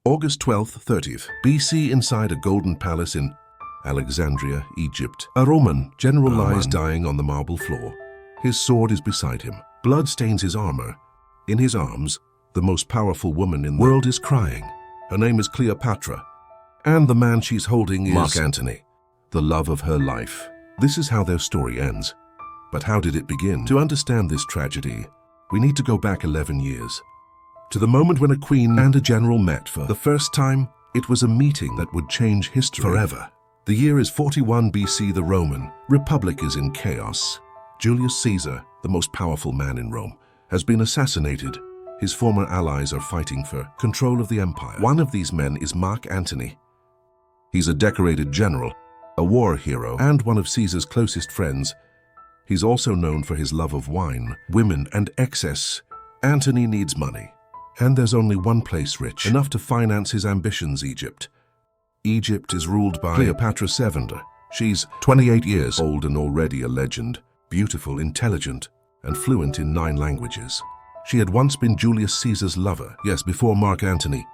August 12th, 30th, BC, inside a golden palace in Alexandria, Egypt. A Roman general lies dying on the marble floor. His sword is beside him. Blood stains his armor. In his arms, the most powerful woman in the world is crying. Her name is Cleopatra, and the man she's holding is Mark Antony, the love of her life. This is how their story ends. But how did it begin? To understand this tragedy, we need to go back 11 years. To the moment when a queen and a general met for the first time. It was a meeting that would change history forever. The year is 41 BC. The Roman Republic is in chaos. Julius Caesar, the most powerful man in Rome, has been assassinated. His former allies are fighting for control of the empire. One of these men is Mark Antony. He's a decorated general, a war hero, and one of Caesar's closest friends. He's also known for his love of wine, women, and excess. Antony needs money. And there's only one place rich enough to finance his ambitions: Egypt. Egypt is ruled by Cleopatra VII. She's 28 years old and already a legend, beautiful, intelligent, and fluent in 9 languages. She had once been Julius Caesar's lover. Yes, before Mark Antony,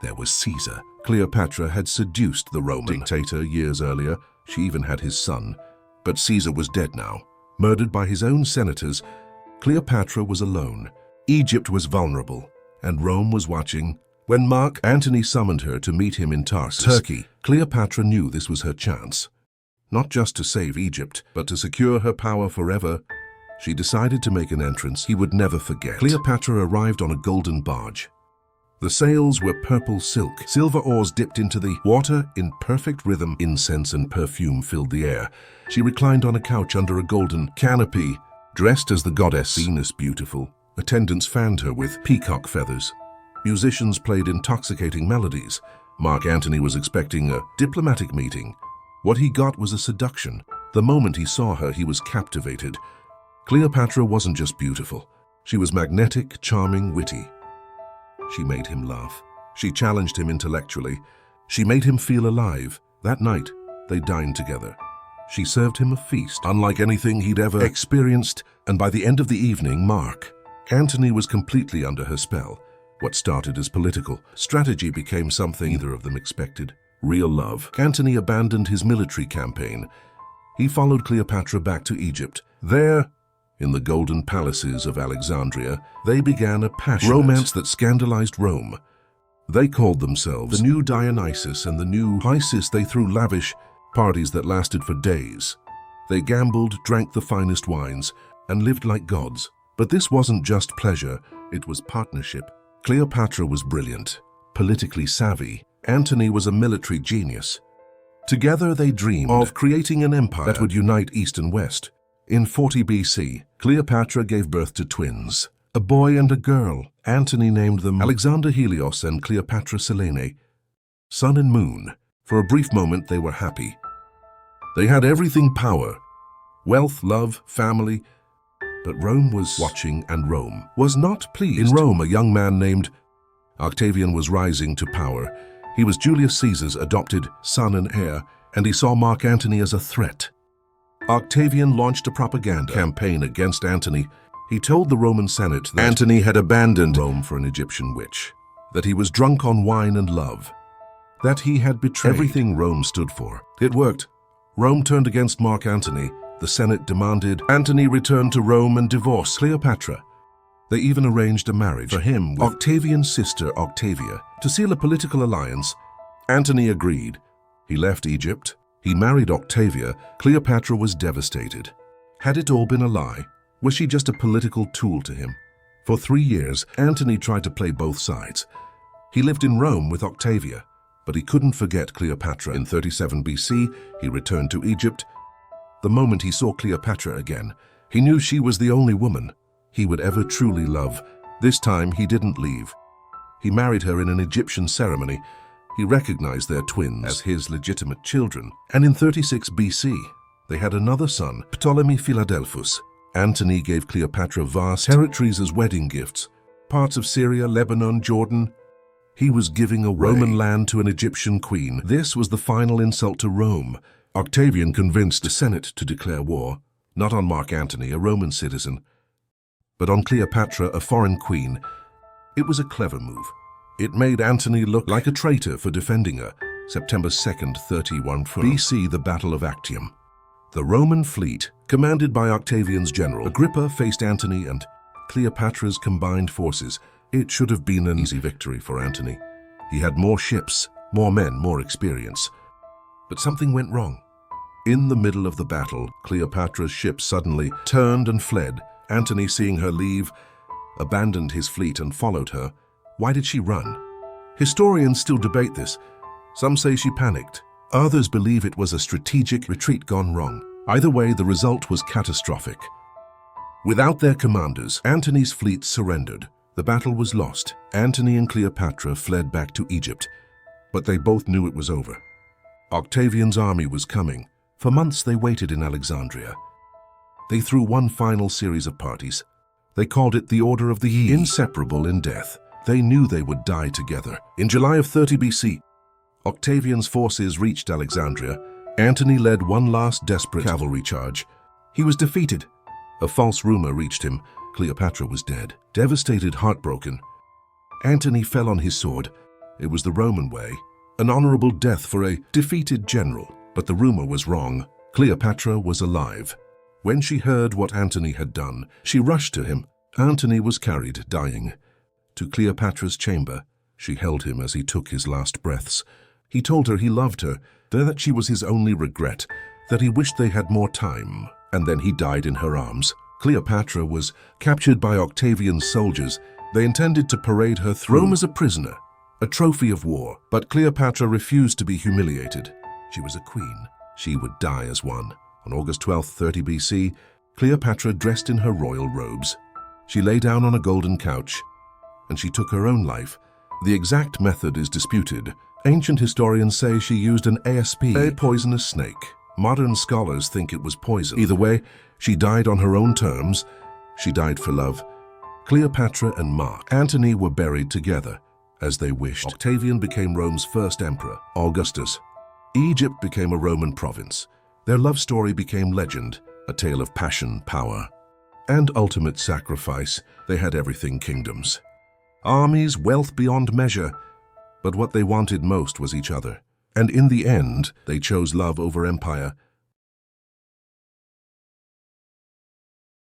there was Caesar. Cleopatra had seduced the Roman dictator years earlier. She even had his son. But Caesar was dead now, murdered by his own senators. Cleopatra was alone. Egypt was vulnerable, and Rome was watching. When Mark Antony summoned her to meet him in Tarsus, Turkey, Cleopatra knew this was her chance. Not just to save Egypt, but to secure her power forever. She decided to make an entrance he would never forget. Cleopatra arrived on a golden barge. The sails were purple silk. Silver oars dipped into the water in perfect rhythm. Incense and perfume filled the air. She reclined on a couch under a golden canopy, dressed as the goddess Venus beautiful. Attendants fanned her with peacock feathers. Musicians played intoxicating melodies. Mark Antony was expecting a diplomatic meeting. What he got was a seduction. The moment he saw her, he was captivated. Cleopatra wasn't just beautiful. She was magnetic, charming, witty. She made him laugh. She challenged him intellectually. She made him feel alive. That night, they dined together. She served him a feast unlike anything he'd ever experienced, and by the end of the evening, Mark Antony was completely under her spell. What started as political strategy became something neither of them expected: real love. Antony abandoned his military campaign. He followed Cleopatra back to Egypt. There, in the golden palaces of Alexandria, they began a passionate romance that scandalized Rome. They called themselves the new Dionysus and the new Isis. They threw lavish parties that lasted for days. They gambled, drank the finest wines, and lived like gods. But this wasn't just pleasure, it was partnership. Cleopatra was brilliant, politically savvy. Antony was a military genius. Together they dreamed of creating an empire that would unite East and West. In 40 BC, Cleopatra gave birth to twins, a boy and a girl. Antony named them Alexander Helios and Cleopatra Selene, sun and moon. For a brief moment they were happy. They had everything: power, wealth, love, family. But Rome was watching, and Rome was not pleased. In Rome, a young man named Octavian was rising to power. He was Julius Caesar's adopted son and heir, and he saw Mark Antony as a threat. Octavian launched a propaganda campaign against Antony. He told the Roman Senate that Antony had abandoned Rome for an Egyptian witch, that he was drunk on wine and love, that he had betrayed everything Rome stood for. It worked. Rome turned against Mark Antony. The Senate demanded Antony return to Rome and divorce Cleopatra. They even arranged a marriage for him with Octavian's sister Octavia. To seal a political alliance, Antony agreed. He left Egypt. He married Octavia. Cleopatra was devastated. Had it all been a lie? Was she just a political tool to him? For 3 years, Antony tried to play both sides. He lived in Rome with Octavia, but he couldn't forget Cleopatra. In 37 BC, he returned to Egypt. The moment he saw Cleopatra again, he knew she was the only woman he would ever truly love. This time, he didn't leave. He married her in an Egyptian ceremony. He recognized their twins as his legitimate children. And in 36 BC, they had another son, Ptolemy Philadelphus. Antony gave Cleopatra vast territories as wedding gifts, parts of Syria, Lebanon, Jordan. He was giving away Roman land to an Egyptian queen. This was the final insult to Rome. Octavian convinced the Senate to declare war, not on Mark Antony, a Roman citizen, but on Cleopatra, a foreign queen. It was a clever move. It made Antony look like a traitor for defending her. September 2nd, 31 BC, the Battle of Actium. The Roman fleet, commanded by Octavian's general, Agrippa, faced Antony and Cleopatra's combined forces. It should have been an easy victory for Antony. He had more ships, more men, more experience. But something went wrong. In the middle of the battle, Cleopatra's ship suddenly turned and fled. Antony, seeing her leave, abandoned his fleet and followed her. Why did she run? Historians still debate this. Some say she panicked. Others believe it was a strategic retreat gone wrong. Either way, the result was catastrophic. Without their commanders, Antony's fleet surrendered. The battle was lost. Antony and Cleopatra fled back to Egypt, but they both knew it was over. Octavian's army was coming. For months they waited in Alexandria. They threw one final series of parties. They called it the Order of the Year, inseparable in death. They knew they would die together. In July of 30 BC, Octavian's forces reached Alexandria. Antony led one last desperate cavalry charge. He was defeated. A false rumor reached him. Cleopatra was dead. Devastated, heartbroken, Antony fell on his sword. It was the Roman way, an honorable death for a defeated general. But the rumor was wrong. Cleopatra was alive. When she heard what Antony had done, she rushed to him. Antony was carried, dying, to Cleopatra's chamber. She held him as he took his last breaths. He told her he loved her, that she was his only regret, that he wished they had more time, and then he died in her arms. Cleopatra was captured by Octavian's soldiers. They intended to parade her through Rome as a prisoner, a trophy of war. But Cleopatra refused to be humiliated. She was a queen. She would die as one. On August 12, 30 BC, Cleopatra dressed in her royal robes. She lay down on a golden couch, and she took her own life. The exact method is disputed. Ancient historians say she used an asp, a poisonous snake. Modern scholars think it was poison. Either way, she died on her own terms. She died for love. Cleopatra and Mark Antony were buried together, as they wished. Octavian became Rome's first emperor, Augustus. Egypt became a Roman province. Their love story became legend, a tale of passion, power, and ultimate sacrifice. They had everything: kingdoms, armies, wealth beyond measure. But what they wanted most was each other. And in the end, they chose love over empire.